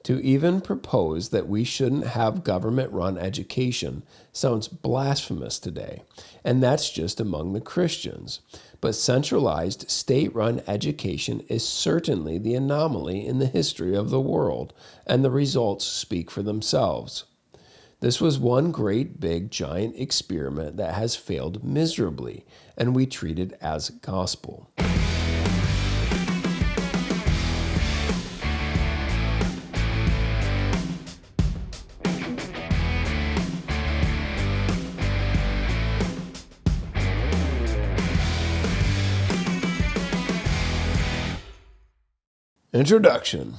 To even propose that we shouldn't have government-run education sounds blasphemous today, and that's just among the Christians. But centralized, state-run education is certainly the anomaly in the history of the world, and the results speak for themselves. This was one great big giant experiment that has failed miserably, and we treat it as gospel. Introduction.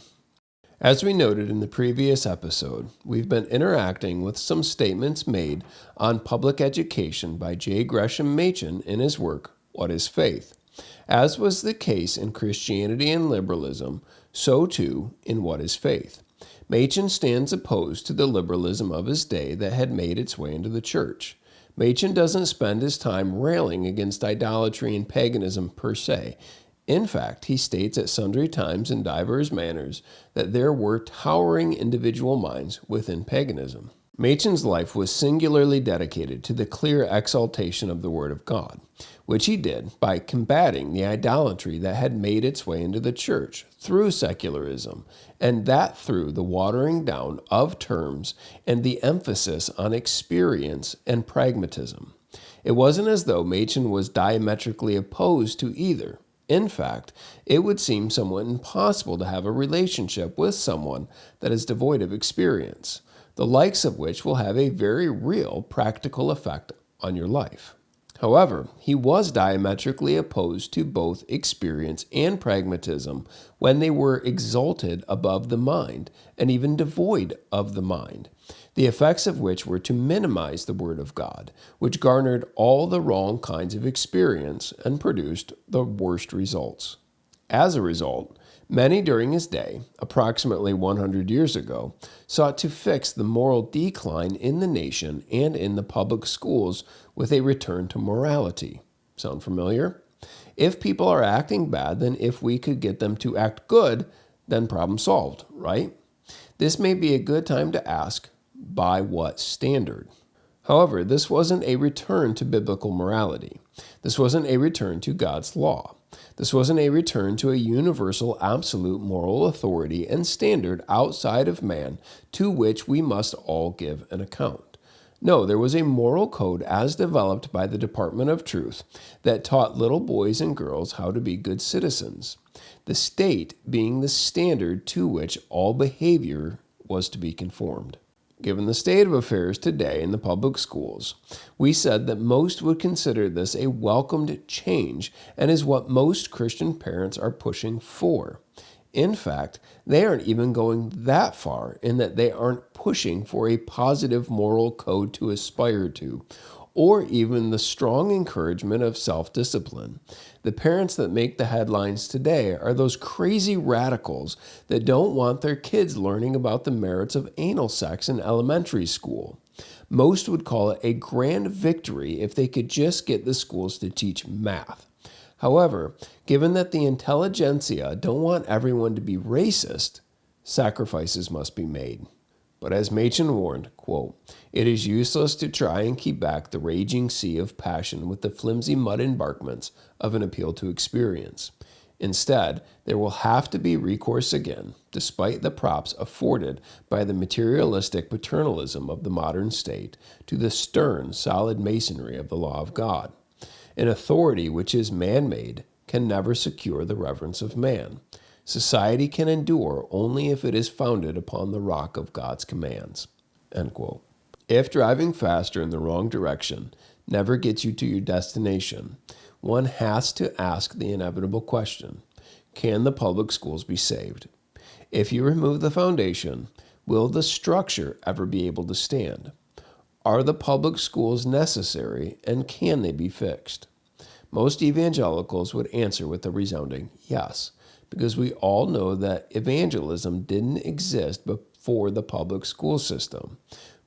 As we noted in the previous episode, we've been interacting with some statements made on public education by J. Gresham Machen in his work, What is Faith? As was the case in Christianity and Liberalism, so too in What is Faith? Machen stands opposed to the liberalism of his day that had made its way into the church. Machen doesn't spend his time railing against idolatry and paganism per se. In fact, he states at sundry times in divers manners that there were towering individual minds within paganism. Machen's life was singularly dedicated to the clear exaltation of the Word of God, which he did by combating the idolatry that had made its way into the church through secularism, and that through the watering down of terms and the emphasis on experience and pragmatism. It wasn't as though Machen was diametrically opposed to either. In fact, it would seem somewhat impossible to have a relationship with someone that is devoid of experience, the likes of which will have a very real practical effect on your life. However, he was diametrically opposed to both experience and pragmatism when they were exalted above the mind and even devoid of the mind, the effects of which were to minimize the Word of God, which garnered all the wrong kinds of experience and produced the worst results. As a result, many during his day, approximately 100 years ago, sought to fix the moral decline in the nation and in the public schools with a return to morality. Sound familiar? If people are acting bad, then if we could get them to act good, then problem solved, right? This may be a good time to ask, by what standard? However, this wasn't a return to biblical morality. This wasn't a return to God's law. This wasn't a return to a universal, absolute moral authority and standard outside of man to which we must all give an account. No, there was a moral code as developed by the Department of Truth that taught little boys and girls how to be good citizens, the state being the standard to which all behavior was to be conformed. Given the state of affairs today in the public schools, we said that most would consider this a welcomed change and is what most Christian parents are pushing for. In fact, they aren't even going that far in that they aren't pushing for a positive moral code to aspire to, or even the strong encouragement of self-discipline. The parents that make the headlines today are those crazy radicals that don't want their kids learning about the merits of anal sex in elementary school. Most would call it a grand victory if they could just get the schools to teach math. However, given that the intelligentsia don't want everyone to be racist, sacrifices must be made. But as Machen warned, quote, "It is useless to try and keep back the raging sea of passion with the flimsy mud embankments of an appeal to experience. Instead, there will have to be recourse again, despite the props afforded by the materialistic paternalism of the modern state, to the stern, solid masonry of the law of God. An authority which is man-made can never secure the reverence of man. Society can endure only if it is founded upon the rock of God's commands." End quote. If driving faster in the wrong direction never gets you to your destination, one has to ask the inevitable question, can the public schools be saved? If you remove the foundation, will the structure ever be able to stand? Are the public schools necessary, and can they be fixed? Most evangelicals would answer with a resounding yes, because we all know that evangelism didn't exist before the public school system.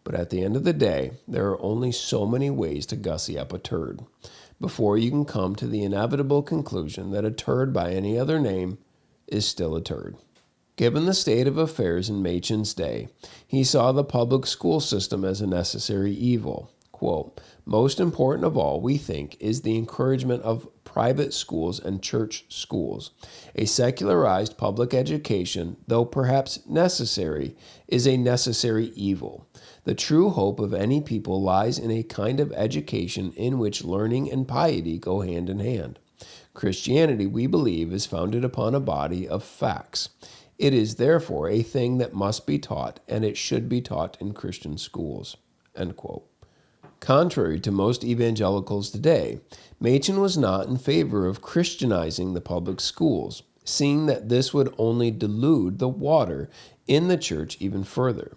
But at the end of the day, there are only so many ways to gussy up a turd before you can come to the inevitable conclusion that a turd by any other name is still a turd. Given the state of affairs in Machen's day, he saw the public school system as a necessary evil. Quote, most important of all, we think, is the encouragement of private schools and church schools. A secularized public education, though perhaps necessary, is a necessary evil. The true hope of any people lies in a kind of education in which learning and piety go hand in hand. Christianity, we believe, is founded upon a body of facts. It is therefore a thing that must be taught, and it should be taught in Christian schools. End quote. Contrary to most evangelicals today, Machen was not in favor of Christianizing the public schools, seeing that this would only dilute the water in the church even further.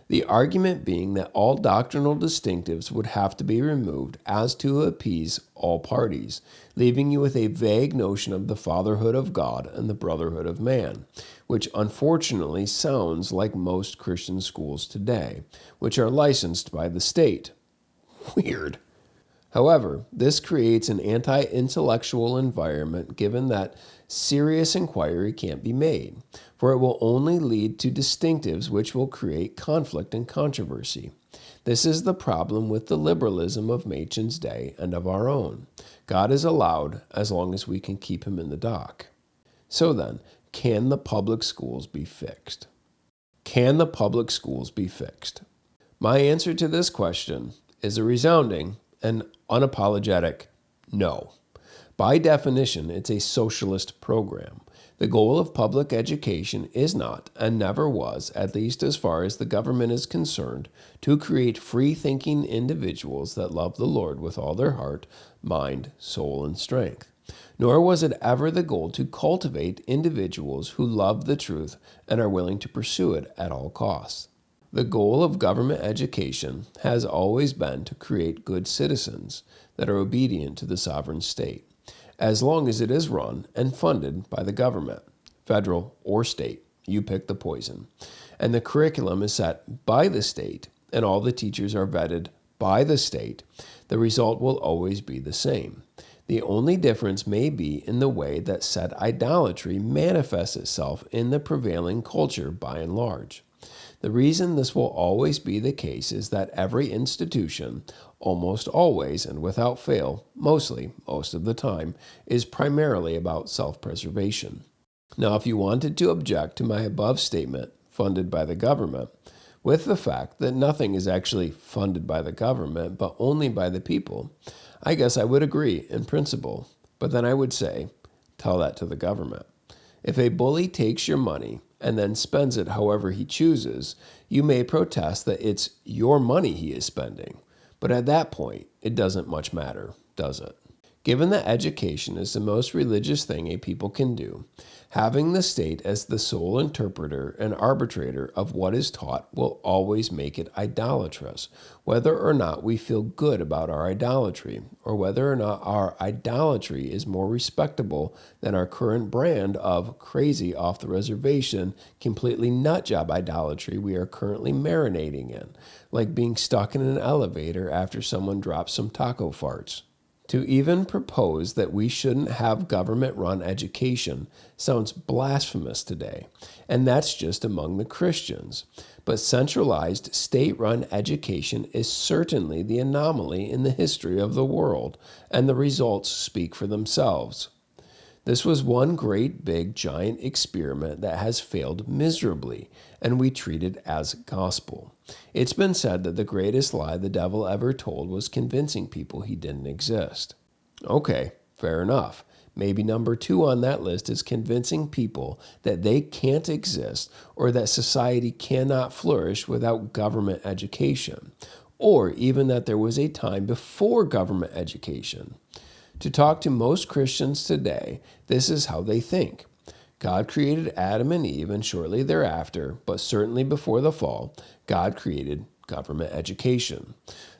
The argument being that all doctrinal distinctives would have to be removed as to appease all parties, leaving you with a vague notion of the fatherhood of God and the brotherhood of man, which unfortunately sounds like most Christian schools today, which are licensed by the state. Weird. However, this creates an anti-intellectual environment given that serious inquiry can't be made, for it will only lead to distinctives which will create conflict and controversy. This is the problem with the liberalism of Machen's day and of our own. God is allowed as long as we can keep him in the dock. So then, can the public schools be fixed? Can the public schools be fixed? My answer to this question is a resounding and unapologetic no. By definition, it's a socialist program. The goal of public education is not, and never was, at least as far as the government is concerned, to create free-thinking individuals that love the Lord with all their heart, mind, soul, and strength. Nor was it ever the goal to cultivate individuals who love the truth and are willing to pursue it at all costs. The goal of government education has always been to create good citizens that are obedient to the sovereign state, as long as it is run and funded by the government, federal or state. You pick the poison. And the curriculum is set by the state, and all the teachers are vetted by the state. The result will always be the same. The only difference may be in the way that said idolatry manifests itself in the prevailing culture by and large. The reason this will always be the case is that every institution, almost always and without fail, mostly, most of the time, is primarily about self-preservation. Now, if you wanted to object to my above statement, funded by the government, with the fact that nothing is actually funded by the government, but only by the people, I guess I would agree in principle. But then I would say, tell that to the government. If a bully takes your money and then spends it however he chooses, you may protest that it's your money he is spending. But at that point, it doesn't much matter, does it? Given that education is the most religious thing a people can do, having the state as the sole interpreter and arbitrator of what is taught will always make it idolatrous, whether or not we feel good about our idolatry, or whether or not our idolatry is more respectable than our current brand of crazy off-the-reservation, completely nutjob idolatry we are currently marinating in, like being stuck in an elevator after someone drops some taco farts. To even propose that we shouldn't have government-run education sounds blasphemous today, and that's just among the Christians. But centralized state-run education is certainly the anomaly in the history of the world, and the results speak for themselves. This was one great big giant experiment that has failed miserably, and we treat it as gospel. It's been said that the greatest lie the devil ever told was convincing people he didn't exist. Okay, fair enough. Maybe number 2 on that list is convincing people that they can't exist or that society cannot flourish without government education, or even that there was a time before government education. To talk to most Christians today, this is how they think. God created Adam and Eve, and shortly thereafter, but certainly before the fall, God created government education.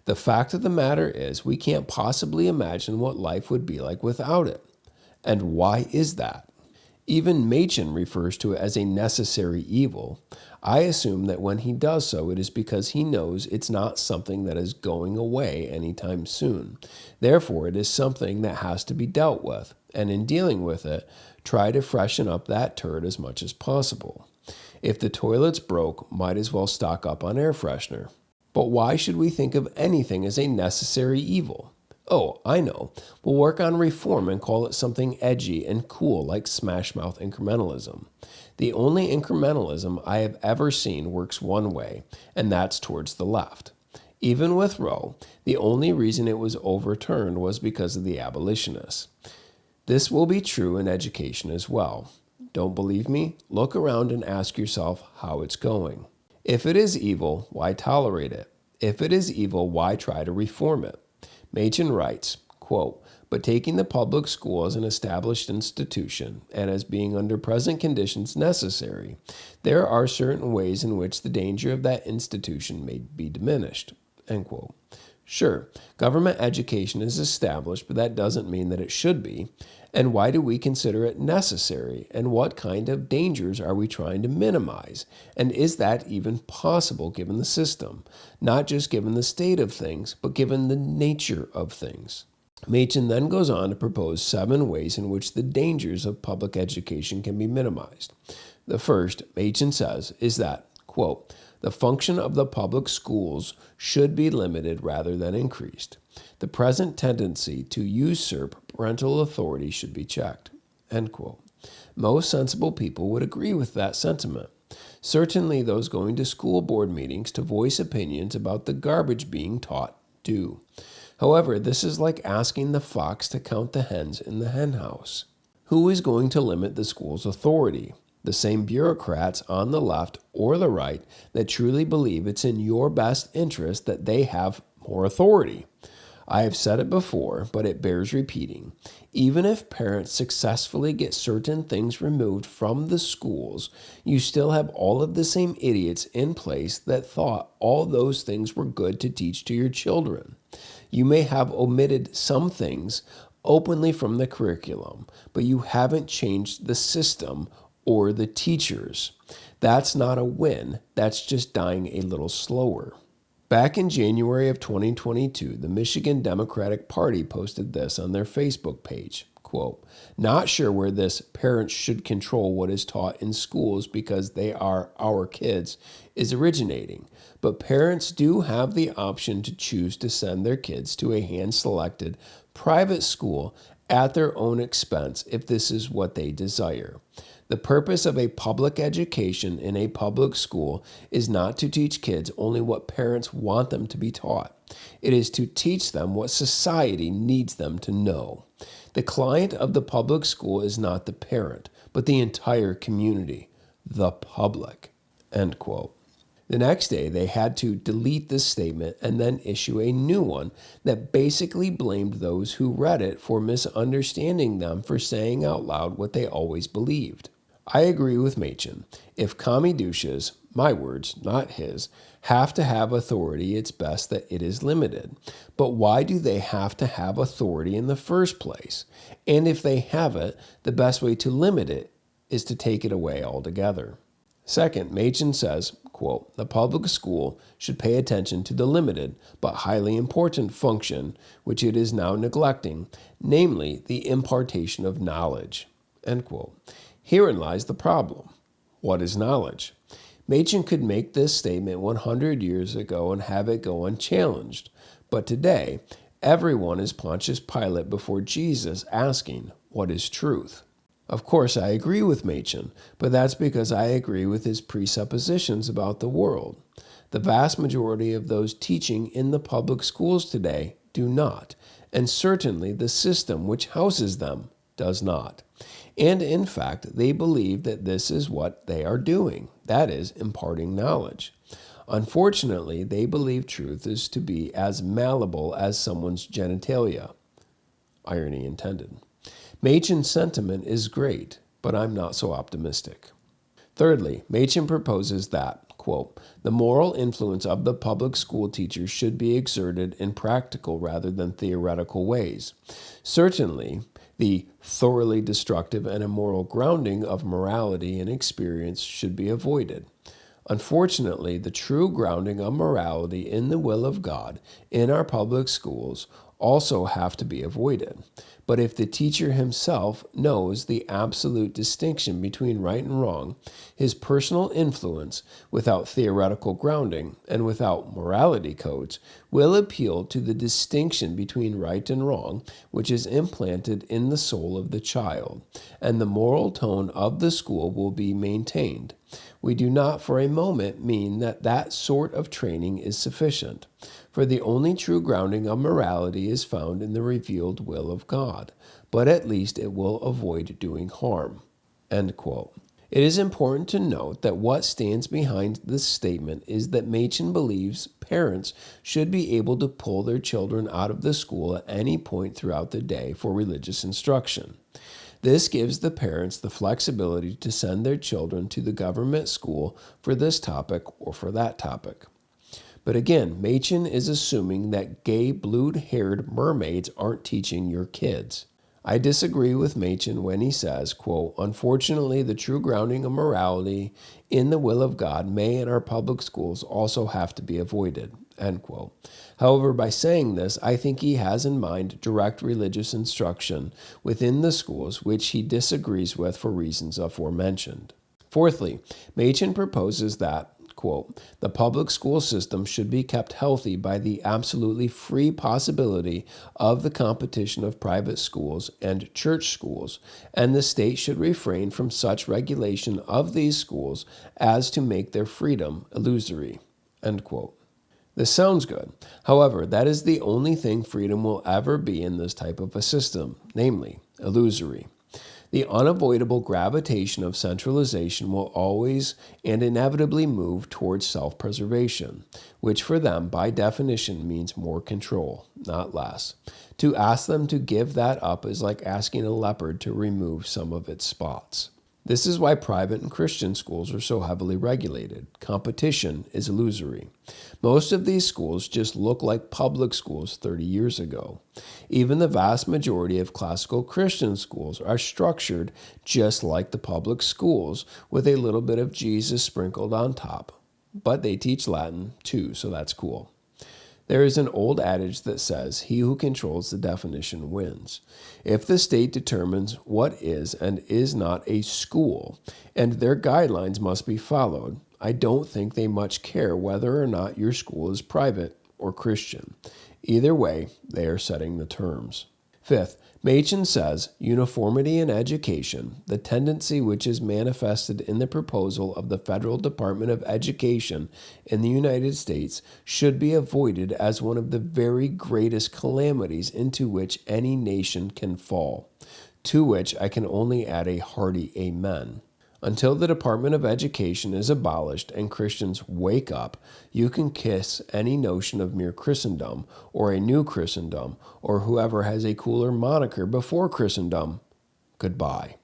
The fact of the matter is we can't possibly imagine what life would be like without it. And why is that? Even Machen refers to it as a necessary evil. I assume that when he does so, it is because he knows it's not something that is going away anytime soon. Therefore, it is something that has to be dealt with, and in dealing with it, try to freshen up that turd as much as possible. If the toilet's broke, might as well stock up on air freshener. But why should we think of anything as a necessary evil? Oh, I know. We'll work on reform and call it something edgy and cool like Smash Mouth incrementalism. The only incrementalism I have ever seen works one way, and that's towards the left. Even with Roe, the only reason it was overturned was because of the abolitionists. This will be true in education as well. Don't believe me? Look around and ask yourself how it's going. If it is evil, why tolerate it? If it is evil, why try to reform it? Machen writes, quote, "But taking the public school as an established institution and as being under present conditions necessary, there are certain ways in which the danger of that institution may be diminished." End quote. Sure, government education is established, but that doesn't mean that it should be. And why do we consider it necessary? And what kind of dangers are we trying to minimize? And is that even possible given the system? Not just given the state of things, but given the nature of things. Machen then goes on to propose 7 ways in which the dangers of public education can be minimized. The first, Machen says, is that, quote, "The function of the public schools should be limited rather than increased. The present tendency to usurp parental authority should be checked." End quote. Most sensible people would agree with that sentiment. Certainly those going to school board meetings to voice opinions about the garbage being taught do. However, this is like asking the fox to count the hens in the hen house. Who is going to limit the school's authority? The same bureaucrats on the left or the right that truly believe it's in your best interest that they have more authority. I have said it before, but it bears repeating. Even if parents successfully get certain things removed from the schools, you still have all of the same idiots in place that thought all those things were good to teach to your children. You may have omitted some things openly from the curriculum, but you haven't changed the system or the teachers. That's not a win. That's just dying a little slower. Back in January of 2022, the Michigan Democratic Party posted this on their Facebook page, quote, "Not sure where this parents should control what is taught in schools because they are our kids is originating, but parents do have the option to choose to send their kids to a hand-selected private school at their own expense if this is what they desire. The purpose of a public education in a public school is not to teach kids only what parents want them to be taught. It is to teach them what society needs them to know. The client of the public school is not the parent, but the entire community, the public." End quote. The next day, they had to delete this statement and then issue a new one that basically blamed those who read it for misunderstanding them for saying out loud what they always believed. I agree with Machen. If commie douches, my words, not his, have to have authority, it's best that it is limited. But why do they have to have authority in the first place? And if they have it, the best way to limit it is to take it away altogether. Second, Machen says, quote, "The public school should pay attention to the limited but highly important function which it is now neglecting, namely the impartation of knowledge." End quote. Herein lies the problem. What is knowledge? Machen could make this statement 100 years ago and have it go unchallenged. But today, everyone is Pontius Pilate before Jesus asking, "What is truth?" Of course, I agree with Machen, but that's because I agree with his presuppositions about the world. The vast majority of those teaching in the public schools today do not, and certainly the system which houses them does not. And in fact, they believe that this is what they are doing, that is, imparting knowledge. Unfortunately, they believe truth is to be as malleable as someone's genitalia. Irony intended. Machen's sentiment is great, but I'm not so optimistic. Thirdly, Machen proposes that, quote, "The moral influence of the public school teachers should be exerted in practical rather than theoretical ways. Certainly, the thoroughly destructive and immoral grounding of morality and experience should be avoided. Unfortunately, the true grounding of morality in the will of God in our public schools also have to be avoided. But if the teacher himself knows the absolute distinction between right and wrong, his personal influence, without theoretical grounding and without morality codes, will appeal to the distinction between right and wrong, which is implanted in the soul of the child, and the moral tone of the school will be maintained. We do not for a moment mean that that sort of training is sufficient, for the only true grounding of morality is found in the revealed will of God, but at least it will avoid doing harm." End quote. It is important to note that what stands behind this statement is that Machen believes parents should be able to pull their children out of the school at any point throughout the day for religious instruction. This gives the parents the flexibility to send their children to the government school for this topic or for that topic. But again, Machen is assuming that gay blue-haired mermaids aren't teaching your kids. I disagree with Machen when he says, quote, "Unfortunately, the true grounding of morality in the will of God may in our public schools also have to be avoided." End quote. However, by saying this, I think he has in mind direct religious instruction within the schools, which he disagrees with for reasons aforementioned. Fourthly, Machen proposes that, quote, "The public school system should be kept healthy by the absolutely free possibility of the competition of private schools and church schools, and the state should refrain from such regulation of these schools as to make their freedom illusory." End quote. This sounds good. However, that is the only thing freedom will ever be in this type of a system, namely, illusory. The unavoidable gravitation of centralization will always and inevitably move towards self-preservation, which for them, by definition, means more control, not less. To ask them to give that up is like asking a leopard to remove some of its spots. This is why private and Christian schools are so heavily regulated. Competition is illusory. Most of these schools just look like public schools 30 years ago. Even the vast majority of classical Christian schools are structured just like the public schools, with a little bit of Jesus sprinkled on top. But they teach Latin too, so that's cool. There is an old adage that says, "He who controls the definition wins." If the state determines what is and is not a school, and their guidelines must be followed, I don't think they much care whether or not your school is private or Christian. Either way, they are setting the terms. Fifth, Machen says, uniformity in education, the tendency which is manifested in the proposal of the Federal Department of Education in the United States, should be avoided as one of the very greatest calamities into which any nation can fall, to which I can only add a hearty amen. Until the Department of Education is abolished and Christians wake up, you can kiss any notion of mere Christendom, or a new Christendom, or whoever has a cooler moniker before Christendom, goodbye.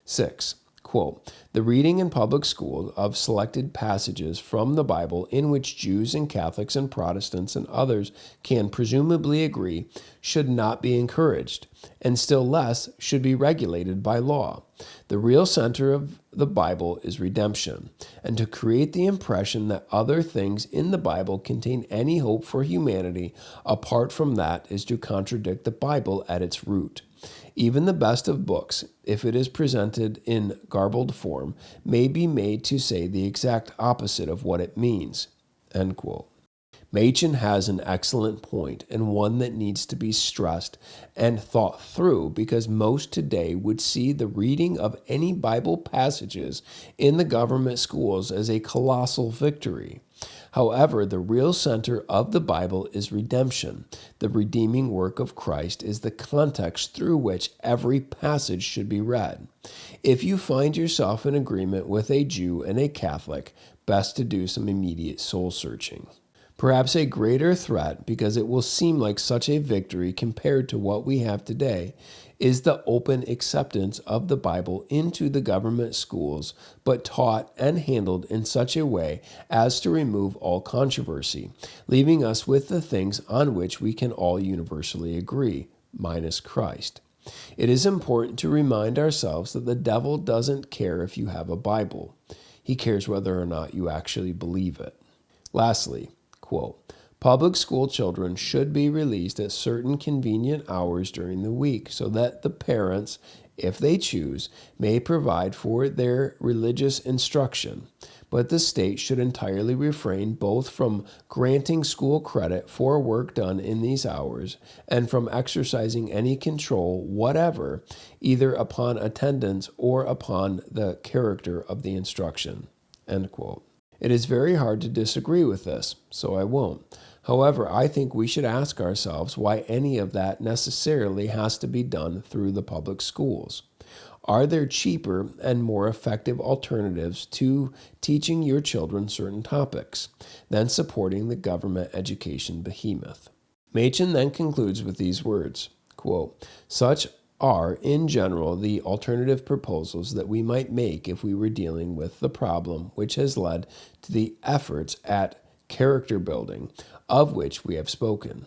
6. Quote, "The reading in public school of selected passages from the Bible in which Jews and Catholics and Protestants and others can presumably agree should not be encouraged, and still less should be regulated by law. The real center of the Bible is redemption, and to create the impression that other things in the Bible contain any hope for humanity apart from that is to contradict the Bible at its root. Even the best of books, if it is presented in garbled form, may be made to say the exact opposite of what it means." End quote. Machen has an excellent point, and one that needs to be stressed and thought through, because most today would see the reading of any Bible passages in the government schools as a colossal victory. However, the real center of the Bible is redemption. The redeeming work of Christ is the context through which every passage should be read. If you find yourself in agreement with a Jew and a Catholic, best to do some immediate soul searching. Perhaps a greater threat, because it will seem like such a victory compared to what we have today, is the open acceptance of the Bible into the government schools, but taught and handled in such a way as to remove all controversy, leaving us with the things on which we can all universally agree, minus Christ. It is important to remind ourselves that the devil doesn't care if you have a Bible. He cares whether or not you actually believe it. Lastly, quote, Public school children should be released at certain convenient hours during the week so that the parents, if they choose, may provide for their religious instruction. But the state should entirely refrain both from granting school credit for work done in these hours and from exercising any control whatever, either upon attendance or upon the character of the instruction." End quote. It is very hard to disagree with this, so I won't. However, I think we should ask ourselves why any of that necessarily has to be done through the public schools. Are there cheaper and more effective alternatives to teaching your children certain topics than supporting the government education behemoth? Machen then concludes with these words, quote, "Such are, in general, the alternative proposals that we might make if we were dealing with the problem which has led to the efforts at character building of which we have spoken.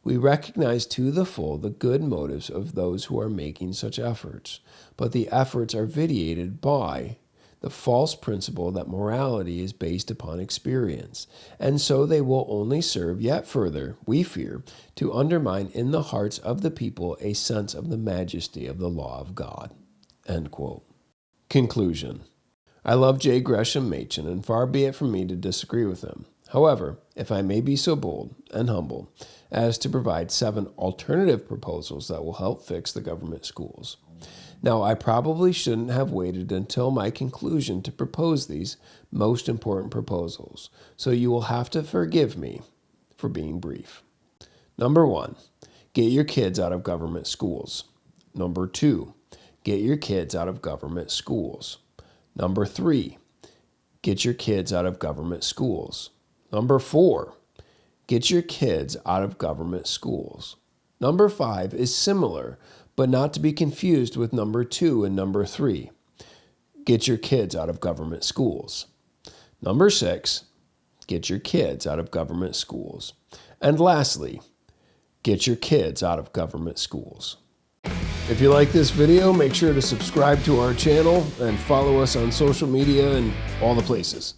We recognize to the full the good motives of those who are making such efforts, but the efforts are vitiated by the false principle that morality is based upon experience, and so they will only serve yet further, we fear, to undermine in the hearts of the people a sense of the majesty of the law of God." End quote. Conclusion. I love J. Gresham Machen, and far be it from me to disagree with him. However, if I may be so bold and humble as to provide 7 alternative proposals that will help fix the government schools. Now, I probably shouldn't have waited until my conclusion to propose these most important proposals, so you will have to forgive me for being brief. Number 1, get your kids out of government schools. Number 2, get your kids out of government schools. Number 3, get your kids out of government schools. Number 4, get your kids out of government schools. Number 5 is similar, but not to be confused with number 2 and number 3. Get your kids out of government schools. Number 6, get your kids out of government schools. And lastly, get your kids out of government schools. If you like this video, make sure to subscribe to our channel and follow us on social media and all the places.